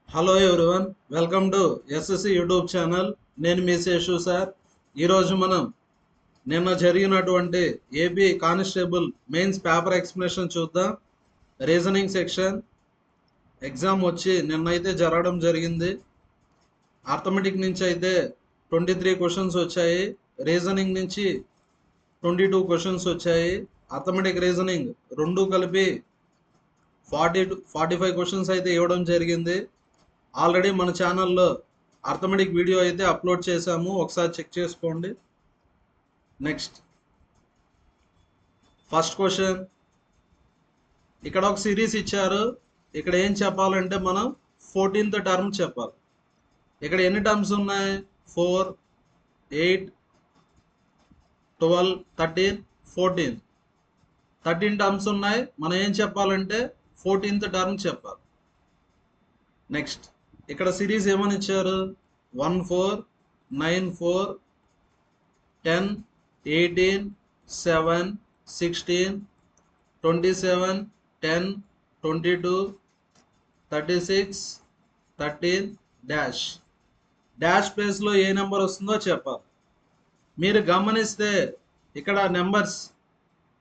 Hello everyone, welcome to SSC YouTube channel. నేను మీ Seshu sir. ఈరోజు మనం నిన్న జరిగినటువంటి AP constable mains paper explanation చూద్దాం. రీజనింగ్ సెక్షన్ ఎగ్జామ్ వచ్చి నిన్నైతే జరగడం జరిగింది. అర్థమెటిక్ నుంచి అయితే 23 క్వశ్చన్స్ వచ్చాయి. రీజనింగ్ నుంచి 22 క్వశ్చన్స్ వచ్చాయి. అర్థమెటిక్ రీజనింగ్ రెండు కలిపి 45 క్వశ్చన్స్ అయితే ఇవ్వడం జరిగింది. ఆల్రెడీ మన ఛానల్లో అర్థమెటిక్ వీడియో అయితే అప్లోడ్ చేశాము, ఒకసారి చెక్ చేసుకోండి. నెక్స్ట్ ఫస్ట్ క్వశ్చన్, ఇక్కడ ఒక సిరీస్ ఇచ్చారు. ఇక్కడ ఏం చెప్పాలంటే మనం 14th టర్మ్ చెప్పాలి. ఇక్కడ ఎన్ని టర్మ్స్ ఉన్నాయి? 4, 8, 12, 13, 14. 13 టర్మ్స్ ఉన్నాయి. మనం ఏం చెప్పాలంటే 14th టర్మ్ చెప్పాలి. నెక్స్ట్ ఇక్కడ సిరీస్ ఏమని ఇచ్చారు? 1, 4, 9, 4, 10, 18, 7, 16, 27, 10, 22, 36, 13 డాష్. డాష్ ప్లేస్లో ఏ నెంబర్ వస్తుందో చెప్పాలి. మీరు గమనిస్తే ఇక్కడ నెంబర్స్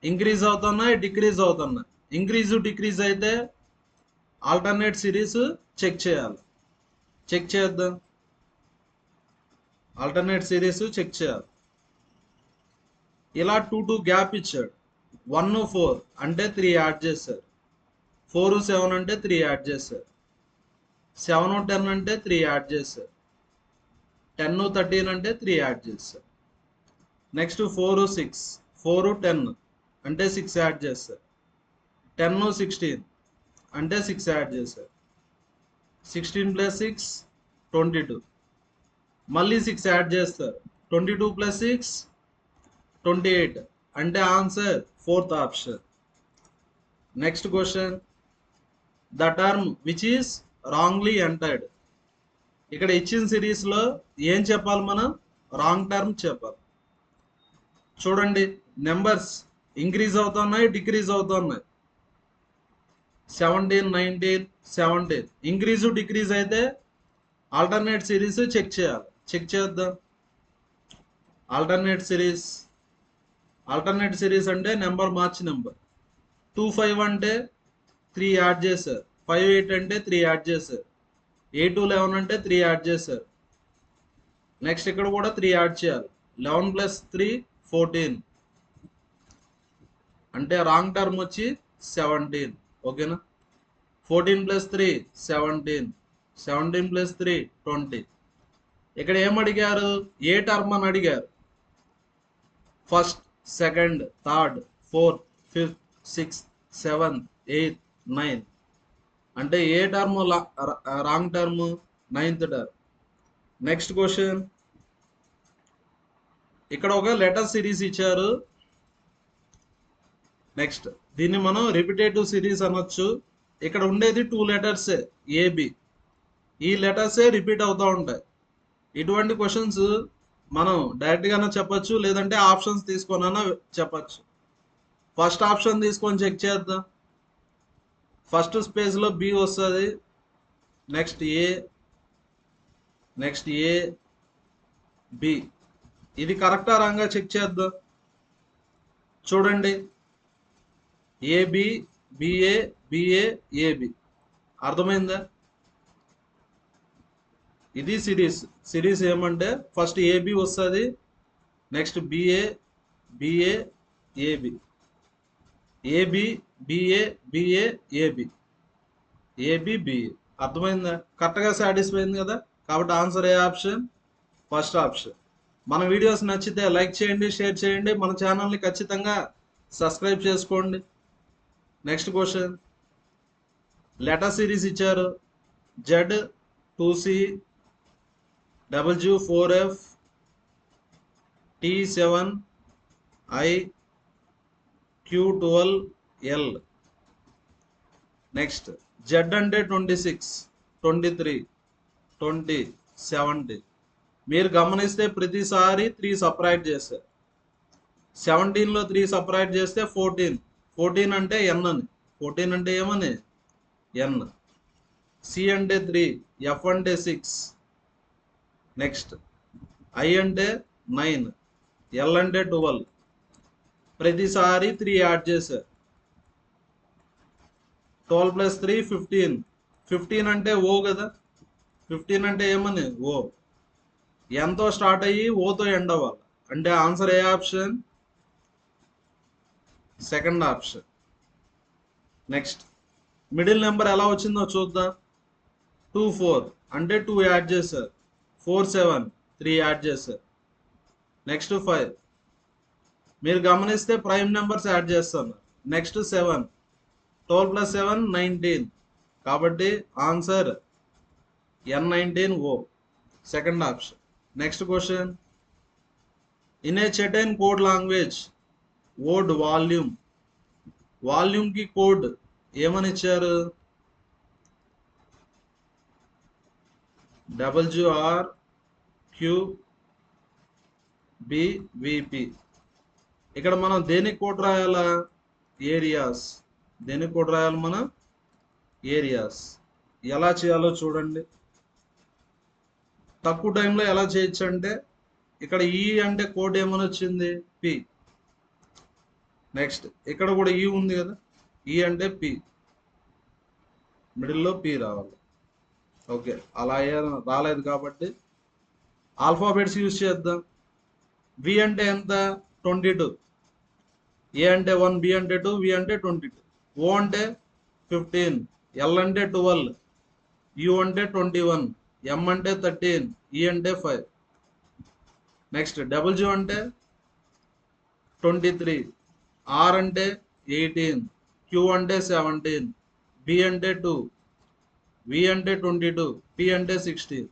ఇంక్రీజ్ అవుతున్నాయి, డిక్రీజ్ అవుతున్నాయి. ఇంక్రీజ్ డిక్రీజ్ అయితే ఆల్టర్నేట్ సిరీస్ చెక్ చేయాలి. చెక్ చేద్దాం. ఆల్టర్నేట్ సిరీస్ చెక్ చేయాలి. ఇలా 2 గ్యాప్ ఇచ్చాడు. 1, 4 అంటే 3 యాడ్ చేశారు. 4, 7 అంటే 3 యాడ్ చేశారు. 7, 10 అంటే 3 యాడ్ చేశారు. 10, 13 అంటే 3 యాడ్ చేశారు. నెక్స్ట్ 4, 6, 4, 10 అంటే 6 యాడ్ చేశారు. 10, 16 అంటే 6 యాడ్ చేశారు. 16 + 6 22. మళ్ళీ 6 యాడ్ చేస్తారు. 22 + 6 28 అంటే answer 4th option. Next question, the term which is wrongly entered. ఇక్కడ ఇచ్చిన సిరీస్లో ఏం చెప్పాలి? మనం రాంగ్ టర్మ్ చెప్పాలి. చూడండి, నెంబర్స్ ఇంక్రీజ్ అవుతున్నాయి, డిక్రీజ్ అవుతున్నాయి. 17, 19, 17 ఇంక్రీజ్ డిక్రీజ్ అయితే ఆల్టర్నేట్ సిరీస్ చెక్ చేయాలి. చెక్ చేద్దాం. ఆల్టర్నేట్ సిరీస్ అంటే నెంబర్ మార్చి నెంబర్. 2, 5 అంటే 3 యాడ్ చేశారు. 5, 8 అంటే 3 యాడ్ చేశారు. 8, 11 అంటే 3 యాడ్ చేశారు. నెక్స్ట్ ఇక్కడ కూడా 3 యాడ్ చేయాలి. 11 + 3 14 అంటే రాంగ్ టర్మ్ వచ్చి 17. ఓకేనా? 14 + 3 17, 17 + 3 20. ఇక్కడ ఏం అడిగారు? ఏ టర్మ్ అని అడిగారు. First, second, third, 4th, 5th, 6th, 7th, 8th, 9 అంటే ఏ term wrong term? 9th term. Next question, ఇక్కడ ఒక లెటర్ సిరీస్ ఇచ్చారు. నెక్స్ట్ దీన్ని మనం రిపిటేటివ్ సిరీస్ అనొచ్చు. ఇక్కడ ఉండేది 2 లెటర్సే, ఏబి. ఈ లెటర్సే రిపీట్ అవుతూ ఉంటాయి. ఇటువంటి క్వశ్చన్స్ మనం డైరెక్ట్గానే చెప్పచ్చు, లేదంటే ఆప్షన్స్ తీసుకొనైనా చెప్పచ్చు. ఫస్ట్ ఆప్షన్ తీసుకొని చెక్ చేద్దాం. ఫస్ట్ స్పేస్లో బి వస్తుంది. నెక్స్ట్ ఏ, బి. ఇది కరెక్టా రాంగా చెక్ చేద్దాం. చూడండి, ఏబి, బిఏ, బిఏ, ఏబి. అర్థమైందా? ఇది సిరీస్ ఏమంటే ఫస్ట్ ఏబి వస్తుంది, next B A, B A, A B, A B, B A, B A, A B, A B, B A. అర్థమైందా? కరెక్ట్గా సాటిస్ఫై అయింది కదా. కాబట్టి ఆన్సర్ ఏ ఆప్షన్? First option. మన వీడియోస్ నచ్చితే లైక్ చేయండి, షేర్ చేయండి. మన ఛానల్ని ఖచ్చితంగా సబ్స్క్రైబ్ చేసుకోండి. Next question, letter series Z. జెడ్ 2C, W4F, T7I, Q12L. Next Z అంటే 26, 23, 20, 70. మీరు గమనిస్తే ప్రతిసారి 3 సపరేట్ చేశారు. 17లో 3 సపరేట్ చేస్తే 14. 14 అంటే ఎన్ అని. 14 అంటే ఏమని? ఎన్. సి అంటే 3, ఎఫ్ అంటే 6, నెక్స్ట్ ఐ అంటే 9, ఎల్ అంటే 12. ప్రతిసారి 3 యాడ్ చేశారు. 12 + 3 15. 15 అంటే ఓ కదా, 15 అంటే ఏమని ఓ. ఎంతో స్టార్ట్ అయ్యి ఓతో ఎండ్ అవ్వాలి. అంటే ఆన్సర్ ఏ option? Second option. Next middle number ఎలా వచ్చిందో చూద్దాం. 2 4 అంటే 2 యాడ్ చేశారు. 4 7 3 యాడ్ చేశారు. నెక్స్ట్ 5. మీరు గమనిస్తే ప్రైమ్ నెంబర్స్ యాడ్ చేస్తున్నారు. నెక్స్ట్ 7. 12 + 7 19. కాబట్టి answer N19O, second option. Next question. In a certain code language word volume, వాల్యూమ్కి కోడ్ ఏమని ఇచ్చారు? WRQBVP. ఇక్కడ మనం దేనికి కోడ్ రాయాలా? ఏరియాస్. దేనికి కోడ్ రాయాలి మనం? ఏరియాస్. ఎలా చేయాలో చూడండి. తక్కువ టైంలో ఎలా చేయొచ్చు అంటే, ఇక్కడ ఈ అంటే కోడ్ ఏమని వచ్చింది? పి. నెక్స్ట్ ఇక్కడ కూడా ఈ ఉంది కదా, ఈ అంటే పి, మిడిల్లో పి రావాలి. ఓకే, అలా రాలేదు కాబట్టి ఆల్ఫాబెట్స్ యూజ్ చేద్దాం. వి అంటే ఎంత? 22. ఏ అంటే 1, బి అంటే 2, వి అంటే 22. ఓ అంటే 15, ఎల్ అంటే 12, యు అంటే 21, ఎం అంటే 13, ఈ అంటే 5. నెక్స్ట్ డబ్ల్యూ అంటే 23, ఆర్ అంటే 18, క్యూ అంటే 17, బి అంటే 2, వి అంటే 22, పి అంటే 16.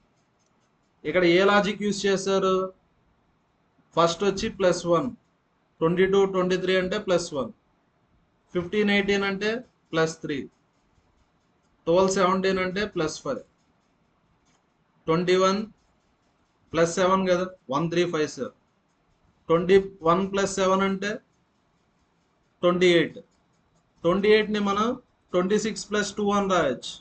ఇక్కడ ఏ లాజిక్ యూజ్ చేశారు? ఫస్ట్ వచ్చి +1, 22 23 అంటే +1, 15 18 అంటే +3, 12 17 అంటే +5, 21 +7 కదా, 1 3 5 7, 21 + 7 అంటే 28. 28ని మనం 26 + 2 అని రాయొచ్చు.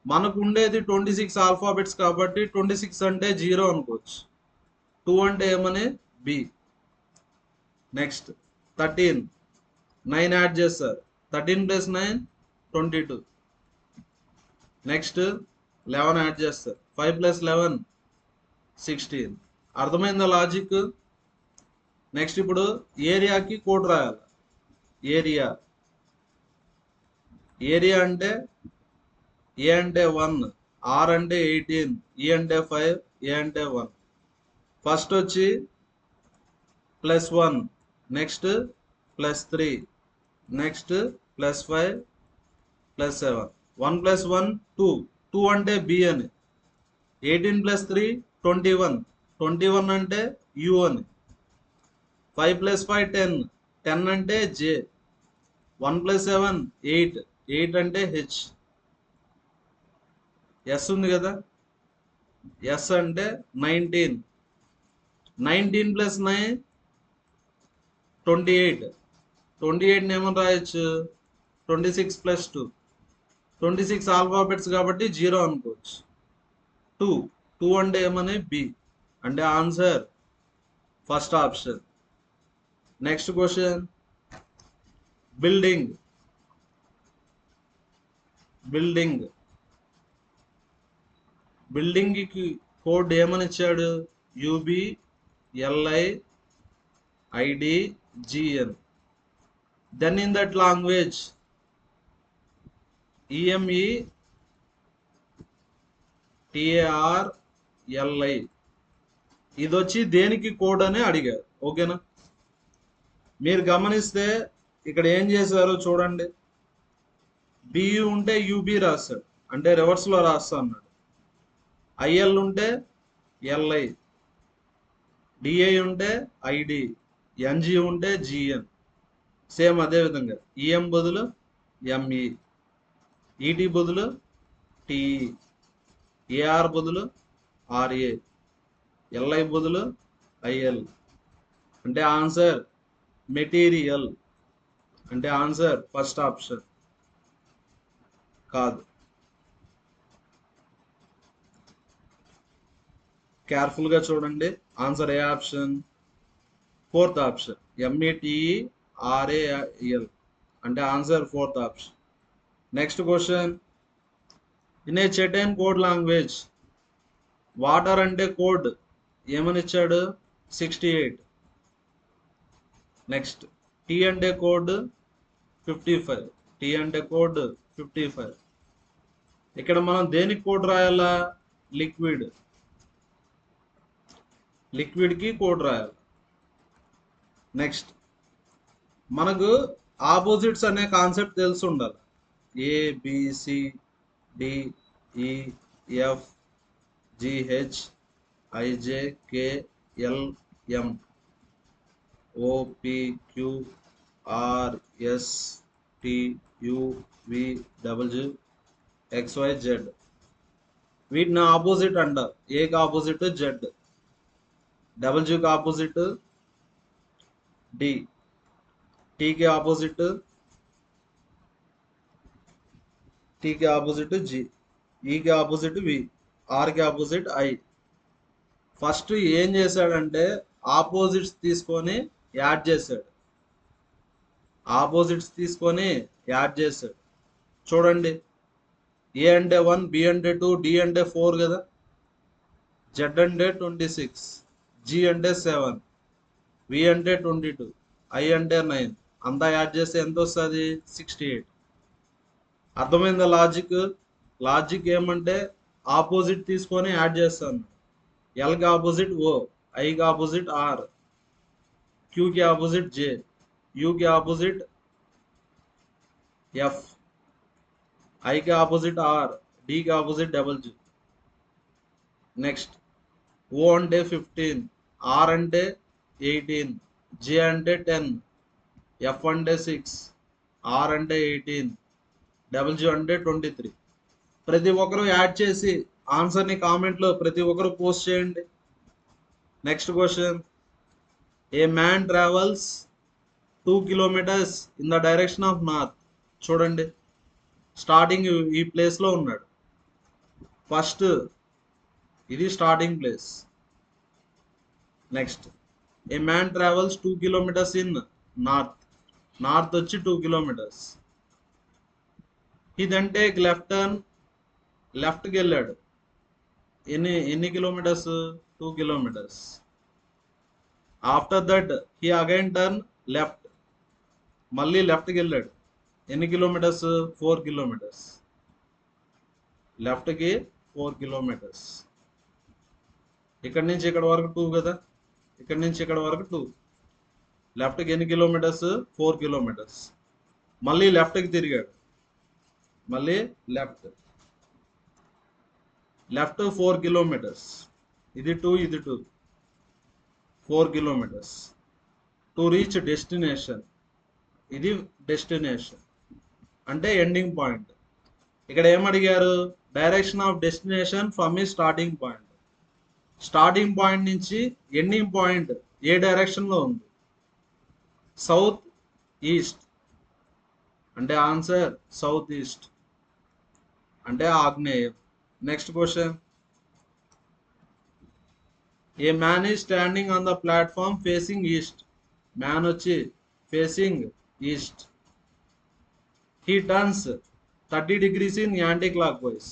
మనకు ఉండేది 26 ఆల్ఫాబెట్స్ కాబట్టి 26 అంటే 0 అనుకోవచ్చు. 2 అంటే ఏమని? బి. నెక్స్ట్ 13, 9 యాడ్ చేస్తారు. 13 + 9 22. నెక్స్ట్ 11 యాడ్ చేస్తారు. 5 + 11 16. అర్థమైందా లాజిక్? నెక్స్ట్ ఇప్పుడు ఏరియాకి కోడ్ రాయాలి. ఏరియా. ఏరియా అంటే ఏ అంటే 1, ఆర్ అంటే 18, ఈ అంటే 5, ఏ అంటే 1. ఫస్ట్ వచ్చి +1, నెక్స్ట్ +3, నెక్స్ట్ +5 +7. 1 + 1 2, 2 అంటే బి అని. 18 + 3 21, 21 అంటే యు అని. 5 + 5 10, 10 అంటే జే. 1 + 7 8, 8 అంటే హెచ్. ఎస్ ఉంది కదా, ఎస్ అంటే 19, 19 + 9 28. 28ని ఏమని రాయొచ్చు? 26 + 2. 26 ఆల్ఫాబెట్స్ కాబట్టి 0 అనుకోవచ్చు. 2, 2 అంటే ఏమని? బి. అంటే answer first option. Next question. Building. Building. బిల్డింగ్కి కోడ్ ఏమని ఇచ్చాడు? UB LI IDGN. Then in that language EME TARLI. ఇది వచ్చి దేనికి కోడ్ అని అడిగారు. ఓకేనా? మీరు గమనిస్తే ఇక్కడ ఏం చేశారో చూడండి. బియు ఉంటే యూబి రాస్తాడు, అంటే రివర్స్లో రాస్తా అన్నాడు. ఐఎల్ ఉంటే ఎల్ఐ, డిఐ ఉంటే ఐడి, ఎన్జి ఉంటే జిఎన్. సేమ్ అదే విధంగా ఈఎం బదులు ఎంఈ, ఈటి బదులు టిఈ, ఏఆర్ బదులు ఆర్ఏ, ఎల్ఐ బదులు ఐఎల్. అంటే ఆన్సర్ మెటీరియల్. అంటే ఆన్సర్ ఫస్ట్ ఆప్షన్ కాదు. కేర్ఫుల్గా చూడండి. ఆన్సర్ ఏ ఆప్షన్? ఫోర్త్ ఆప్షన్, METERAL, అంటే answer fourth option. Next question, in a certain code language water అంటే కోడ్ ఏమని ఇచ్చాడు? 68. నెక్స్ట్, టీ అంటే కోడ్ 55. టీ అంటే కోడ్ 55. ఇక్కడ మనం దేనికి కోడ్ రాయాలా? లిక్విడ్కి కోడ్ రాయాలి. నెక్స్ట్, మనకు ఆపోజిట్స్ అనే కాన్సెప్ట్ తెలిసి ఉండాలి. ABCDEFGHIJKLM OPQRSTUVWXYZ. వీటిని ఆపోజిట్ అంటారు. ఏకి ఆపోజిట్ జెడ్, డబుల్జీకి ఆపోజిట్ డి, టీకి ఆపోజిట్ జి, ఈకి ఆపోజిట్ వి, ఆర్కి ఆపోజిట్ ఐ. ఫస్ట్ ఏం చేశాడంటే ఆపోజిట్స్ తీసుకొని యాడ్ చేశాడు. చూడండి, ఏ అంటే 1, బి అంటే 2, డి అంటే 4 కదా, జెడ్ అంటే 26, జి అంటే 7, వి అంటే 22, ఐ అంటే 9. అంతా యాడ్ చేస్తే ఎంత వస్తుంది? 68. అర్థమైందా లాజిక్ ఏమంటే ఆపోజిట్ తీసుకొని యాడ్ చేస్తాను. ఎల్కి ఆపోజిట్ ఓ, ఐకి ఆపోజిట్ ఆర్, క్యూకి ఆపోజిట్ జే, యూకి ఆపోజిట్ ఎఫ్, ఐకి ఆపోజిట్ ఆర్, డికి ఆపోజిట్ డబుల్జీ. నెక్స్ట్, ఓ అంటే 15, ఆర్ అంటే 18, జే అంటే 10, ఎఫ్ అంటే 6, ఆర్ అంటే 18, డబుల్జీ అంటే 23. ప్రతి ఒక్కరు యాడ్ చేసి ఆన్సర్ని కామెంట్లో ప్రతి ఒక్కరు పోస్ట్ చేయండి. Next question, a man travels 2 kilometers in the direction of north. చూడండి, స్టార్టింగ్ ఈ ప్లేస్లో ఉన్నాడు. ఫస్ట్ ఇది starting place. Next, A man travels 2 kilometers in north వచ్చి 2 kilometers. ఇదంటే లెఫ్ట్ టర్న్, లెఫ్ట్కి వెళ్ళాడు. ఎన్ని kilometres? 2 kilometers. After that he again turn left, మళ్ళీ లెఫ్ట్కి వెళ్ళాడు. ఎన్ని కిలోమీటర్స్? 4 kilometers. లెఫ్ట్కి 4 kilometers. ఇక్కడి నుంచి ఇక్కడ వరకు 2 కదా, ఇక్కడి నుంచి ఇక్కడ వరకు 2. లెఫ్ట్కి ఎన్ని కిలోమీటర్స్? 4 kilometers. మళ్ళీ లెఫ్ట్కి తిరిగాడు, మళ్ళీ లెఫ్ట్ 4 kilometers. ఇది 2, ఇది 2, 4 kilometers టు రీచ్ డెస్టినేషన్. ఇది డెస్టినేషన్ అంటే ఎండింగ్ పాయింట్. ఇక్కడ ఏమడిగారు? డైరెక్షన్ ఆఫ్ డెస్టినేషన్ ఫ్రమ్ ఈ స్టార్టింగ్ పాయింట్. స్టార్టింగ్ పాయింట్ నుంచి ఎండింగ్ పాయింట్ ఏ డైరెక్షన్లో ఉంది? సౌత్ ఈస్ట్, అంటే ఆన్సర్ సౌత్ ఈస్ట్, అంటే ఆగ్నేయం. Next question, a man is standing on the platform facing east. Man వచ్చి facing east. He turns 30 degrees in anti clockwise.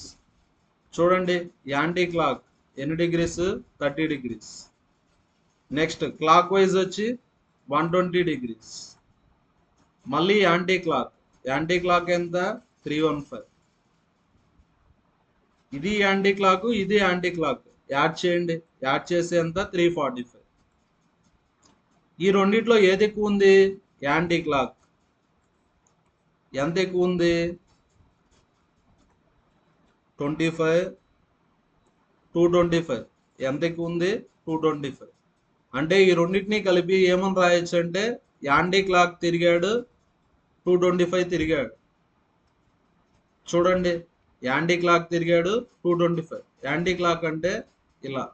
చూడండి, anti clock ఎన్ని degrees? 30 degrees. Next, clock wise వచ్చి 120 degrees. మళ్ళీ anti clock ఎంత? 315. ఇది anti clock, ఇది anti clock. Add చేయండి, add చేస్తే ఎంత? 345. ఈ రెండిట్లో ఏది ఎక్కువ ఉంది? Anti clock. ఎంత ఎక్కువ ఉంది? 25, 225. ఎంత ఎక్కువ ఉంది? 225. అంటే ఈ రెండింటినీ కలిపి ఏమని రాయొచ్చు అంటే యాంటీ క్లాక్ తిరిగాడు, 225 తిరిగాడు. చూడండి, యాంటీ క్లాక్ తిరిగాడు 225. యాంటీ క్లాక్ అంటే ఇలా,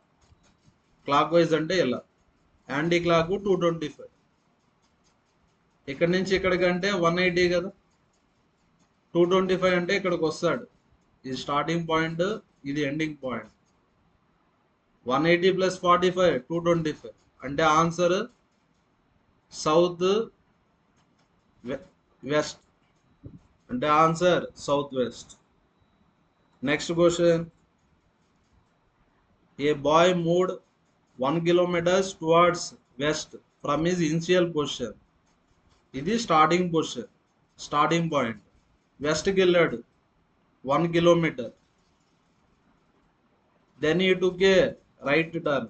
క్లాక్ వైజ్ అంటే ఇలా. Anti clock 225. ఇక్కడి నుంచి ఇక్కడికంటే 180 కదా. 225 అంటే ఇక్కడికి వస్తాడు. ఇది స్టార్టింగ్ పాయింట్, ఇది ఎండింగ్ పాయింట్. 180 ప్లస్ 45 225 అంటే ఆన్సర్ సౌత్ వెస్ట్ అంటే answer south west. Next question, a boy moved 1 kilometers towards west from his initial position. ఇది స్టార్టింగ్ పొజిషన్, స్టార్టింగ్ పాయింట్. వెస్ట్కి వెళ్ళాడు 1 kilometer. Then he took a right turn.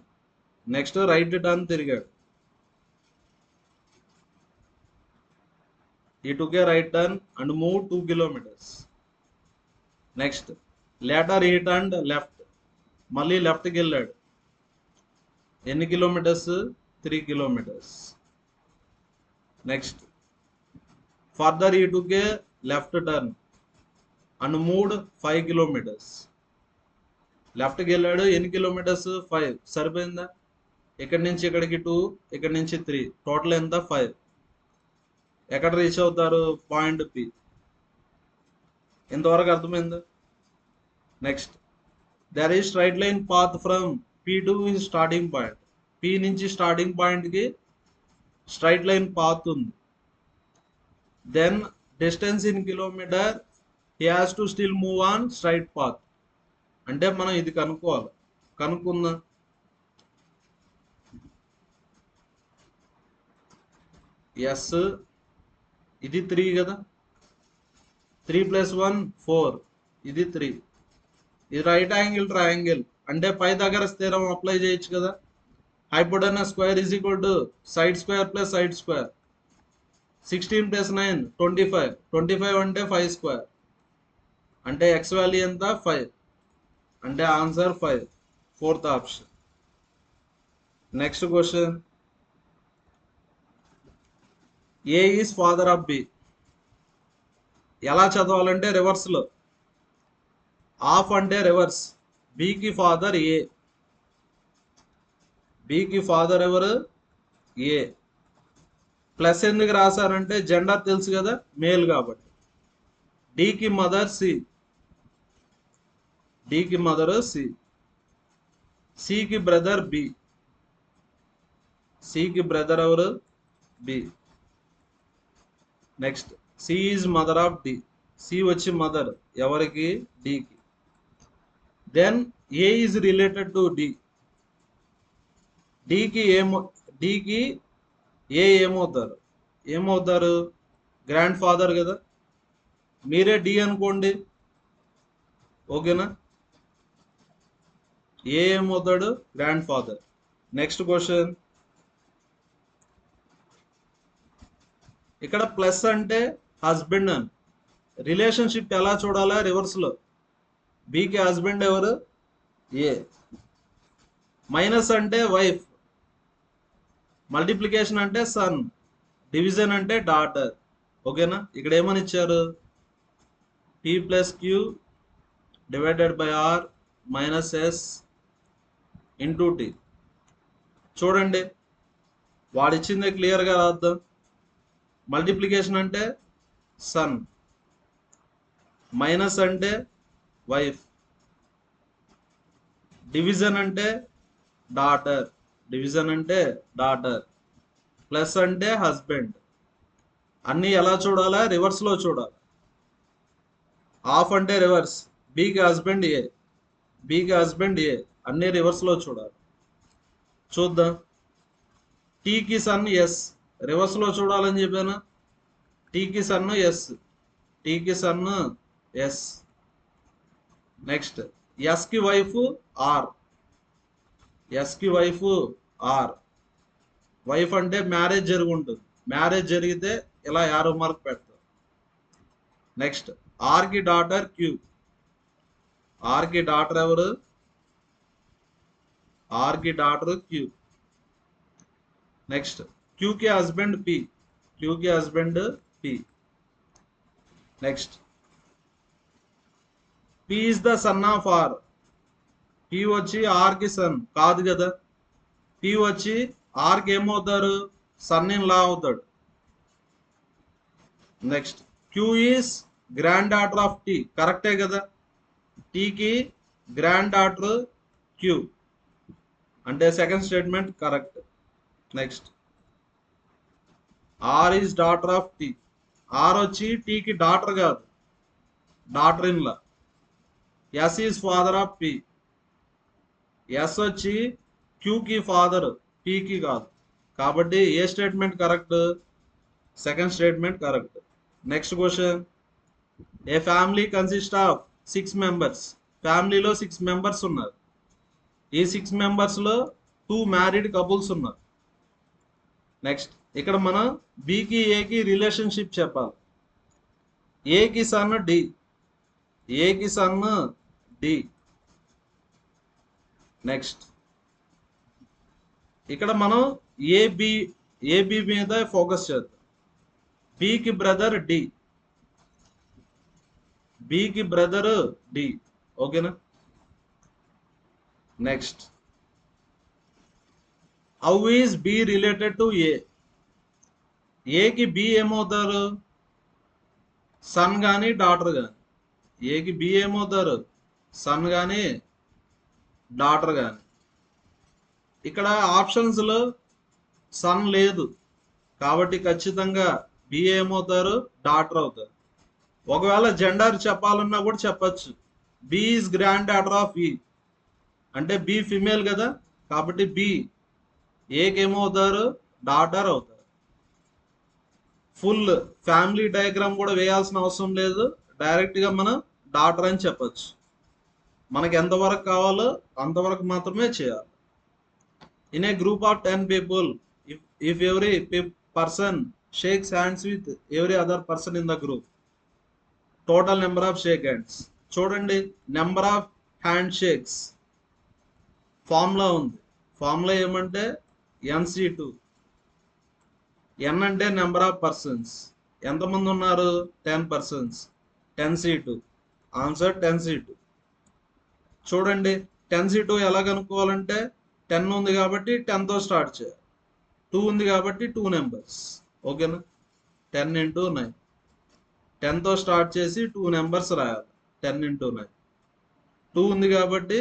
Next right turn తిరిగాడు. He took a right turn and move 2 kilometers. Next later he turn left, మళ్ళీ లెఫ్ట్కి వెళ్ళాడు. ఎన్ని kilometres? 3 kilometers. Next further he took a left turn and moved 5 kilometers. లెఫ్ట్కి వెళ్ళాడు, ఎన్ని kilometres? 5. సరిపోయిందా? ఇక్కడి నుంచి ఇక్కడికి 2, ఇక్కడి నుంచి 3, టోటల్ ఎంత? 5. ఎక్కడ రీచ్ అవుతారు? Point P. ఇంతవరకు అర్థమైందా? Next, there is straight line path from P to starting point. పి నుంచి స్టార్టింగ్ పాయింట్కి స్ట్రైట్ లైన్ పాత్ ఉంది. Then distance in kilometer, he has to still move on straight path. అంటే మనం ఇది కనుక్కోవాలి. కనుక్కుందాం. ఎస్, ఇది 3 కదా, 3 + 1 4, ఇది 3. ఇది రైట్ యాంగిల్ ట్రయాంగిల్ అంటే పైథాగరస్ థీరం అప్లై చేయొచ్చు కదా. Hypotenuse square is equal to side square plus side square. 16 + 9 25. 25 అంటే 5 స్క్వేర్. అంటే ఎక్స్ వాల్యూ ఎంత? 5. అంటే answer 5, fourth option. Next question, A is father of B. ఎలా చదవాలంటే రివర్స్లో. ఆఫ్ అంటే రివర్స్. బికి ఫాదర్ ఏ. బికి ఫాదర్ ఎవరు? ఏ. ప్లస్ ఎందుకు రాశారంటే జెండర్ తెలుసు కదా, మేల్ కాబట్టి. డికి మదర్ సి. డికి మదర్ సి. సికి బ్రదర్ బి. సికి బ్రదర్ ఎవరు? B. Next, C is mother of D. C వచ్చి మదర్ ఎవరికి? డికి. Then A is related to D. డికి ఏ ఏమవుతారు? ఏమవుతారు? గ్రాండ్ ఫాదర్ కదా. మీరే డి అనుకోండి, ఓకేనా. ఏ ఏమవుతాడు? Grandfather. నెక్స్ట్ క్వశ్చన్, ఇక్కడ ప్లస్ అంటే హస్బెండ్ అని. రిలేషన్షిప్ ఎలా చూడాలా? రివర్స్లో. బికి హస్బెండ్ ఎవరు? ఏ. మైనస్ అంటే వైఫ్. మల్టిప్లికేషన్ అంటే సన్. డివిజన్ అంటే డాటర్, ఓకేనా. ఇక్కడ ఏమని ఇచ్చారు? P plus Q divided by R minus S into T. చూడండి, వాడిచ్చిందే క్లియర్గా రాద్దాం. మల్టిప్లికేషన్ అంటే సన్, మైనస్ అంటే వైఫ్, డివిజన్ అంటే డాటర్, డివిజన్ అంటే డాటర్, ప్లస్ అంటే హస్బెండ్. అన్నీ ఎలా చూడాలా? రివర్స్లో చూడాలి. ఆఫ్ అంటే రివర్స్. బికి హస్బెండ్ ఏ. బికి హస్బెండ్ ఏ. అన్నీ రివర్స్లో చూడాలి. చూద్దాం. టీకి సన్ ఎస్. రివర్స్లో చూడాలని చెప్పాను. టీకి సన్ ఎస్. టీకి సన్ ఎస్. నెక్స్ట్, ఎస్కి వైఫ్ ఆర్. ఎస్కి వైఫ్ ఆర్. వైఫ్ అంటే మ్యారేజ్ జరిగి ఉంటుంది. మ్యారేజ్ జరిగితే ఇలా యారో మార్క్ పెడతాం. నెక్స్ట్, ఆర్కి డాటర్ క్యూ. ఆర్కి డాటర్ ఎవరు? ఆర్కి డాటర్ క్యూ. నెక్స్ట్, క్యూకి హస్బెండ్ పి. క్యూకి husband P. Next, P is the son of R. P వచ్చి ఆర్కి సన్ కాదు కదా. పి వచ్చి ఆర్కి ఏమవుతారు? సన్ ఇన్ లా అవుతాడు. Next, Q is granddaughter of T. కరెక్టే కదా. టీకి గ్రాండ్ డాటర్ క్యూ. అంటే second statement correct. Next, R is daughter of T. R వచ్చి టీకి డాటర్ కాదు, daughter in law. S is father of P. S వచ్చి క్యూకి ఫాదర్, పీకి కాదు. కాబట్టి ఏ statement correct? Second statement correct. Next question, a family consist of 6 members. ఫ్యామిలీలో 6 మెంబర్స్ ఉన్నారు. ఈ 6 మెంబర్స్లో 2 మ్యారీడ్ కపుల్స్ ఉన్నారు. నెక్స్ట్, ఇక్కడ మనం బికి ఏకి రిలేషన్షిప్ చెప్పాలి. ఏకి సన్ డి, ఏకి సన్ డి. నెక్స్ట్, ఇక్కడ మనం ఏబి మీద ఫోకస్ చేద్దాం. బికి బ్రదర్ డి, బికి బ్రదర్ డి. ఓకేనా? Next, how is B related to A. ఏకి బి ఏమవుతారు? సన్ కానీ డాటర్ కానీ. ఏకి బి ఏమవుతారు? సన్ కానీ డాటర్ కానీ. ఇక్కడ ఆప్షన్స్లో సన్ లేదు కాబట్టి ఖచ్చితంగా బి ఏమవుతారు? డాటర్ అవుతారు. ఒకవేళ జెండర్ చెప్పాలన్నా కూడా చెప్పచ్చు. B is granddaughter of E అంటే బి ఫిమేల్ కదా, కాబట్టి బి ఏకేమవుతారు? డాటర్ అవుతారు. ఫుల్ ఫ్యామిలీ డయాగ్రామ్ కూడా వేయాల్సిన అవసరం లేదు, డైరెక్ట్గా మనం డాటర్ అని చెప్పచ్చు. మనకి ఎంతవరకు కావాలో అంతవరకు మాత్రమే చేయాలి. In a group of 10 people, if every person shakes hands with every other person in the group, total number of shake hands. చూడండి, number of hand shakes formula ఉంది. ఫార్ములా ఏమంటే NC2. ఎన్ అంటే నెంబర్ ఆఫ్ పర్సన్స్. ఎంతమంది ఉన్నారు? 10 persons. 10C2. Answer 10C2. చూడండి, 10C2 ఎలా కనుక్కోవాలంటే 10 ఉంది కాబట్టి 10తో స్టార్ట్ చేయాలి. 2 ఉంది కాబట్టి 2 నెంబర్స్. ఓకేనా? 10 into 9. 10తో స్టార్ట్ చేసి 2 నెంబర్స్ రాయాలి. 10 into 9. 2 ఉంది కాబట్టి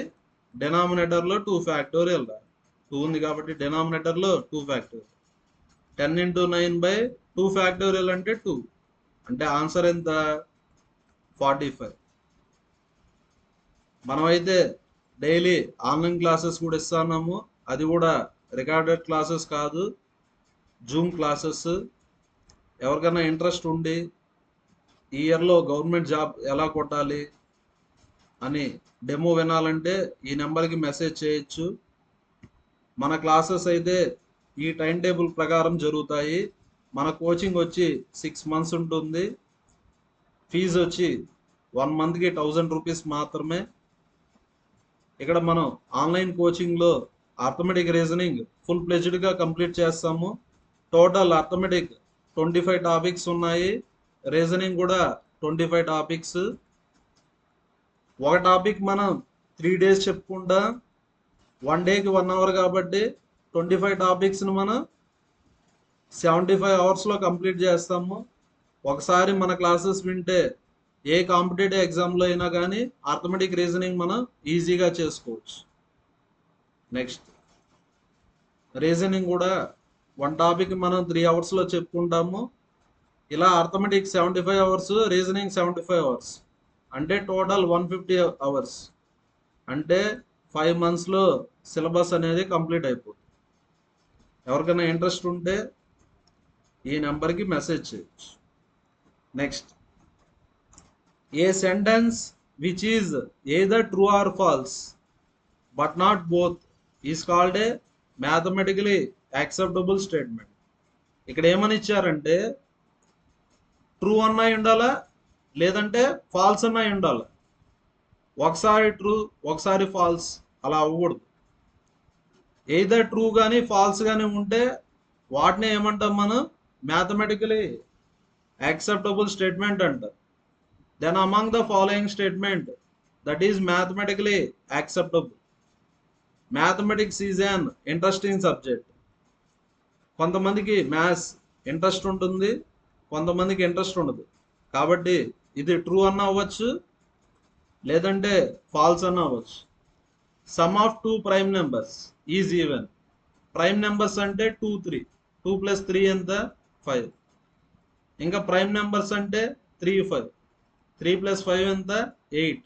డినామినేటర్లో 2 ఫ్యాక్టోరియల్ రాయాలి. 2 ఉంది కాబట్టి డినామినేటర్లో 2 ఫ్యాక్టోరియల్. 10 into 9 by 2 ఫ్యాక్టోరియల్ అంటే 2. అంటే ఆన్సర్ ఎంత? 45. మనమైతే డైలీ ఆన్లైన్ క్లాసెస్ కూడా ఇస్తున్నాము. అది కూడా రికార్డెడ్ క్లాసెస్ కాదు, జూమ్ క్లాసెస్. ఎవరికైనా ఇంట్రెస్ట్ ఉండి ఈ ఇయర్లో గవర్నమెంట్ జాబ్ ఎలా కొట్టాలి అని డెమో వినాలంటే ఈ నెంబర్కి మెసేజ్ చేయొచ్చు. మన క్లాసెస్ అయితే ఈ టైం టేబుల్ ప్రకారం జరుగుతాయి. మన కోచింగ్ వచ్చి 6 months ఉంటుంది. ఫీజు వచ్చి 1 monthకి 1000 రూపీస్ మాత్రమే. ఇక్కడ మనం ఆన్లైన్ కోచింగ్లో అర్థమెటిక్ రీజనింగ్ ఫుల్ ప్లెజ్డ్గా కంప్లీట్ చేస్తాము. టోటల్ అర్థమెటిక్ 25 టాపిక్స్ ఉన్నాయి, రీజనింగ్ కూడా 25 టాపిక్స్. ఒక టాపిక్ మనం 3 days చెప్పుకుంటా, 1 dayకి 1 hour కాబట్టి 25 టాపిక్స్ని మనం 75 hours కంప్లీట్ చేస్తాము. ఒకసారి మన క్లాసెస్ వింటే ఏ కాంపిటేటివ్ ఎగ్జామ్లో అయినా కానీ అర్థమెటిక్ రీజనింగ్ మనం ఈజీగా చేసుకోవచ్చు. నెక్స్ట్, రీజనింగ్ కూడా 1 టాపిక్ మనం 3 hours చెప్పుకుంటాము. ఇలా అర్థమెటిక్ 75 hours, రీజనింగ్ 75 hours, అంటే టోటల్ 150 hours. అంటే 5 months సిలబస్ అనేది కంప్లీట్ అయిపోతుంది. ఎవరికైనా ఇంట్రెస్ట్ ఉంటే ఈ నెంబర్కి మెసేజ్ చేయొచ్చు. Next, a sentence which is either true or false but not both is called a mathematically acceptable statement. ఇక్కడ ఏమని ఇచ్చారంటే ట్రూ అన్నాయి ఉండాలా, లేదంటే ఫాల్స్ అన్నాయి ఉండాలా. ఒకసారి ట్రూ ఒకసారి ఫాల్స్ అలా అవ్వకూడదు. ఎయిదర్ ట్రూ కానీ ఫాల్స్ కానీ ఉంటే వాటిని ఏమంటాం మనం? మ్యాథమెటికలీ యాక్సెప్టబుల్ స్టేట్మెంట్ అంటారు. Then among the following statement that is mathematically acceptable. Mathematics is an interesting subject. కొంతమందికి మ్యాథ్స్ ఇంట్రెస్ట్ ఉంటుంది, కొంతమందికి ఇంట్రెస్ట్ ఉండదు. కాబట్టి ఇది ట్రూ అన్న అవ్వచ్చు, లేదంటే ఫాల్స్ అన్న అవ్వచ్చు. Some of two prime numbers is even. Prime numbers అంటే 2 3, 2 + 3 ఎంత 5. ఇంకా ప్రైమ్ నెంబర్స్ అంటే 3 5, 3 + 5 ఎంత 8.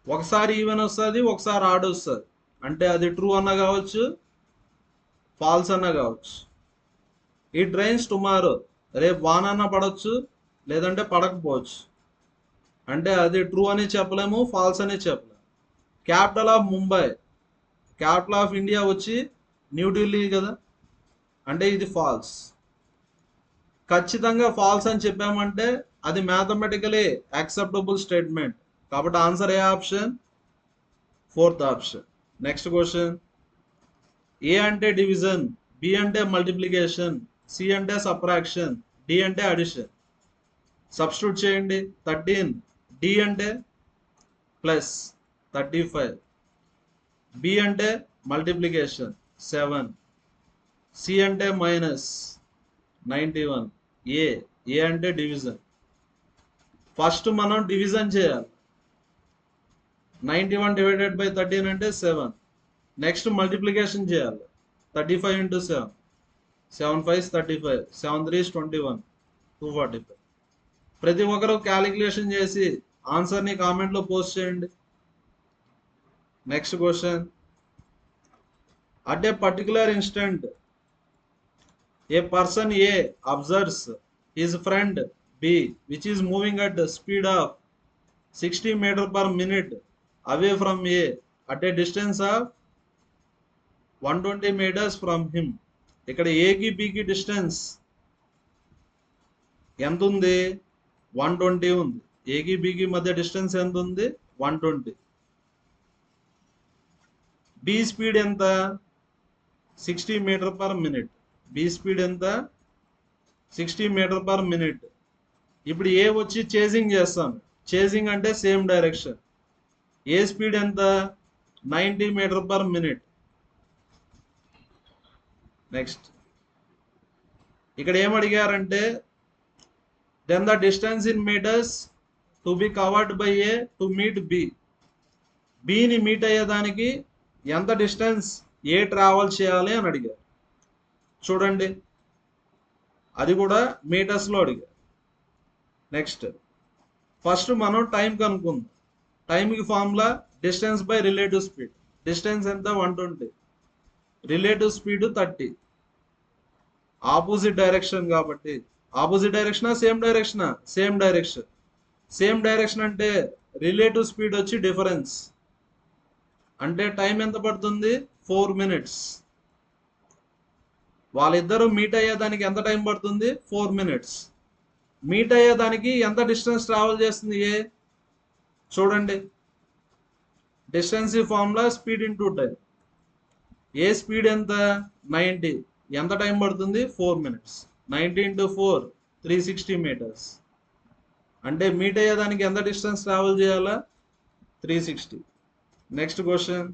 ఒకసారి ఈవెన్ వస్తుంది, ఒకసారి ఆడ్ వస్తుంది. అంటే అది ట్రూ అన్న కావచ్చు, ఫాల్స్ అన్న కావచ్చు. ఇట్ రైన్స్ టుమారో, రేపు వాన అన్న పడవచ్చు, లేదంటే పడకపోవచ్చు. అంటే అది ట్రూ అని చెప్పలేము, ఫాల్స్ అని చెప్పలేము. Capital of Mumbai, capital of India వచ్చి న్యూఢిల్లీ కదా, అంటే ఇది ఫాల్స్. ఖచ్చితంగా ఫాల్స్ అని చెప్పామంటే అది మ్యాథమెటికలీ యాక్సెప్టబుల్ స్టేట్మెంట్. కాబట్టి ఆన్సర్ ఏ option? 4th option. Next question. A అంటే డివిజన్, బి అంటే మల్టిప్లికేషన్, సి అంటే సబ్ట్రాక్షన్, డి అంటే అడిషన్. సబ్స్టిట్యూట్ చేయండి. 13, డి అంటే ప్లస్ 35, బి అంటే మల్టిప్లికేషన్ 7, సి అంటే మైనస్ 91, ఏ అంటే డివిజన్. ఫస్ట్ మనం డివిజన్ చేయాలి. 91 డివైడెడ్ బై 13 అంటే 7. నెక్స్ట్ మల్టిప్లికేషన్ చేయాలి. 35 × 7, 7 5 35, 7 3 21, 245. ప్రతి ఒక్కరు క్యాలిక్యులేషన్ చేసి ఆన్సర్ని కామెంట్లో పోస్ట్ చేయండి. Next question. At a particular instant a person A observes his friend B which is moving at speed of 60 m/min away from A at a distance of 120 meters from him. ఇక్కడ ఏకి బికి distance ఎంత ఉంది? 120 ఉంది. ఏకి బికి మధ్య distance ఎంత ఉంది? 120. B speed ఎంత? 60 m/min. బి స్పీడ్ ఎంత? 60 m/min. ఇప్పుడు ఏ వచ్చి చేజింగ్ చేస్తాను. చేజింగ్ అంటే సేమ్ డైరెక్షన్. ఏ స్పీడ్ ఎంత? 90 m/min. నెక్స్ట్ ఇక్కడ ఏం అడిగారంటే then the distance in metres to be covered by A to meet B. బిని మీట్ అయ్యేదానికి ఎంత డిస్టెన్స్ ఏ ట్రావెల్ చేయాలి అని అడిగారు. చూడండి, అది కూడా మీటర్స్లో అడిగారు. నెక్స్ట్ ఫస్ట్ మనం టైం కనుక్కుందాం. టైంకి formula distance by relative speed. Distance ఎంత? 120. Relative speed 30. ఆపోజిట్ డైరెక్షన్ కాబట్టి ఆపోజిట్ డైరెక్షనా సేమ్ డైరెక్షనా? Same direction. సేమ్ డైరెక్షన్ అంటే రిలేటివ్ స్పీడ్ వచ్చి డిఫరెన్స్. అంటే టైం ఎంత పడుతుంది? 4 minutes. వాళ్ళిద్దరూ మీట్ అయ్యేదానికి ఎంత టైం పడుతుంది? 4 minutes. మీట్ అయ్యేదానికి ఎంత డిస్టెన్స్ ట్రావెల్ చేస్తుంది ఏ? చూడండి, distance formula speed into time. A speed ఎంత? 90. ఎంత టైం పడుతుంది? 4 minutes. 90 × 4 360 meters. అంటే మీట్ అయ్యేదానికి ఎంత డిస్టెన్స్ ట్రావెల్ చేయాలా? 360. Next question.